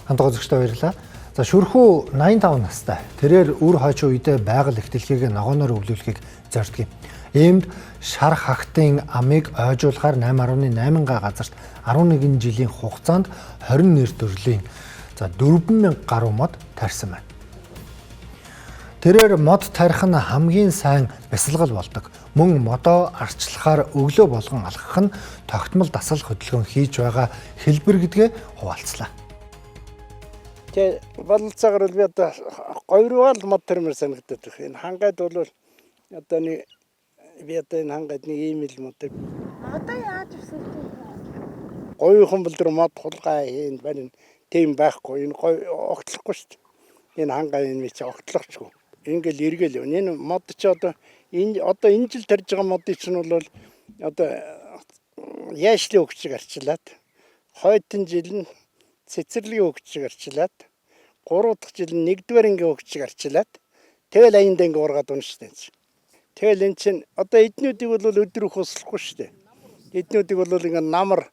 Хандгаа зөвштэй баярлалаа. За шүрхүү 85 настай. Тэрээр үр хойч үедээ байгаль их дэлхийг ногооноор өвлүүлэхийг зорддог юм. Иймд шар хагтын амыг ойжуулахаар 8.8 газарт 11 жилийн хугацаанд 20 нэр төрлийн 4000 гаруй мод тарьсан байна. Тэрээр мод тарих нь хамгийн сайн бясалгал болдог. Мөн модоо арчлахаар өглөө болгон алхах нь тогтмол дасгал хөдөлгөөн хийж байгаа хэлбэр гэдгээ хуваалцлаа. Тэгээ бололцоогаар би одоо говьруугаар мод тарьмаар санагдаад байна. Энэ хангайд бол одоо нэг би одоо энэ хангайд нэг ийм л мод. Одоо яаж өсөлтөө? Говьхон бол дөр мод хулгай хийн байна. Тийм байхгүй. Энэ говь огтлохгүй шүү дээ. Энэ хангай энэ чи огтлохчгүй. Ингээл эргэл явна. Энэ мод чи одоо энэ жил тарьж байгаа модын чинь бол одоо яашлын өгчиг арчлаад хойтон жил нь цэцэрлэгийн өгчиг арчлаад 3 дахь жил нь 1-р ангийн өгчиг арчлаад тэгэл аянд анги ургаад унна шүү дээ. Тэгэл эн чинь одоо эднүүдийг бол өдрөх услахгүй шүү дээ. Эднүүдийг бол ингээ намар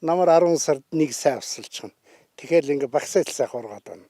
10 сард 1 сая авсалчихна. Тэгэхээр ингээ багсаал сайх ургаад байна.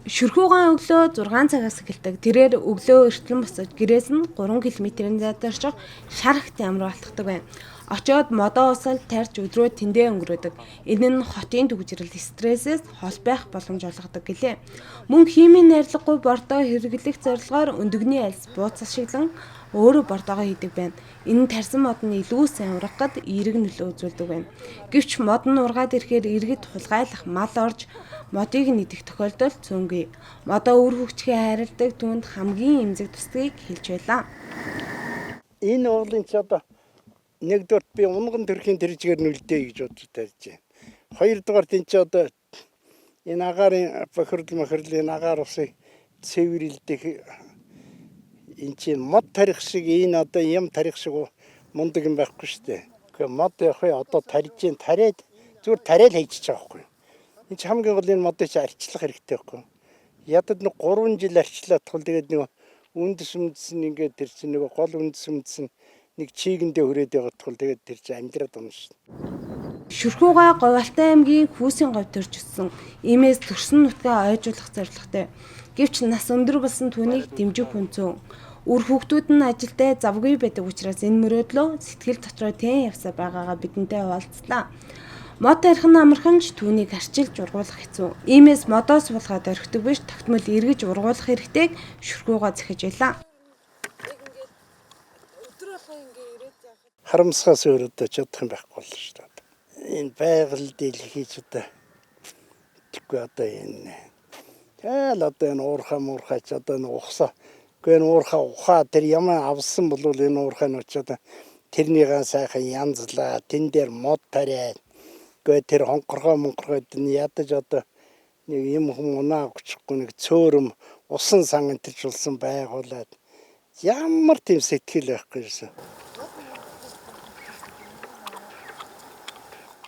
Шүрхүүгаан өглөө 6 цагаас эхэлдэг. Тэрээр өглөө эртлэн босож гэрээс нь 3 км-ийн задарч шархт ямар алтгадаг байна. Очоод модоо усал тарьж өдрөө тэндээ өнгөрөөдөг. Энэ нь хотын төгжрөл стрессээс хол байх боломж олгодог гэлээ. Мөн химийн найрлагагүй бордоо хэрэглэх зорилгоор өндөгний альс бууц ашиглан өөрөө бордоогоо хийдэг байна. Энэ тарьсан мод нь илүү сайн ургахад эерэг нөлөө үзүүлдэг байна. Гэвч мод нь ургаад ирэхээр иргэд хулгайлах мал орж модыг нэгдэх тохиолдол цөөнгүй. Модоо үр хөвчгөө хайрладаг түнд хамгийн эмзэг тусдгийг хэлж байлаа. Энэ уулын ч одоо нэгдүгээр би унган төрхийн тэржгээр нүлдээ гэж бодож тавьж байна. Хоёрдугаар энэ ч одоо энэ агарын бохирдол агаар усыг цэвэрлдэх энэ чинь мод тарих шиг энэ одоо юм тарих шиг мундаг юм байхгүй шүү дээ. Гэхдээ мод яг одоо тарьж гин тариад зүгээр тариал хийчих байгаа байхгүй. Энэ ч хамгийн гол энэ модыг чи арчлах хэрэгтэй байхгүй. Ядад нэг 3 жил арчлаад тул тэгээд нэг үндэс нь ингээд тэр чинь нэг гол үндэс нь нэг чийгэндээ хүрээд байгаа тул тэгээд тэр чинь амьдраад байна шүү дээ. Шүрхүүгээ Говьалтай аймгийн Хүүсийн говь төрж өссөн. Иймээс төрсөн нутгаа ойжуулах зорилготой. Гэвч нас өндөр болсон түүнийг дэмжих хүнцэн. Үр хүүхдүүд нь ажилдаа завгүй байдаг учраас энэ мөрөөдлөө сэтгэл дотроо тэн явсаа байгаагаа бидэнтэй хуваалцлаа. Мод тарих нь амарханч түүнийг арчилж ургуулах хэцүү. Иймээс модоо суулгаад орхидог биш тогтмол эргэж ургуулах хэрэгтэйг шүрхүүгээ захиж байлаа. Харамсгаас өөрөө чадах юм байхгүй болно шүү дээ. Энэ байгаль дэлхийч одоо тэггүй одоо энэ тэгэл одоо энэ уурхаач одоо энэ ухсаа гэн уурхаа ухаа тэр юм авсан бол энэ уурхаа нь очоод тэрнийгээ сайхан янзлаа тэн дээр мод тариад гэ тэр хонхоргоод ядаж одоо нэг юм хүм унаа авчихгүй нэг цөөрөм усан сан энтерч болсон байгуулад ямар тийм сэтгэл байхгүй юусэн.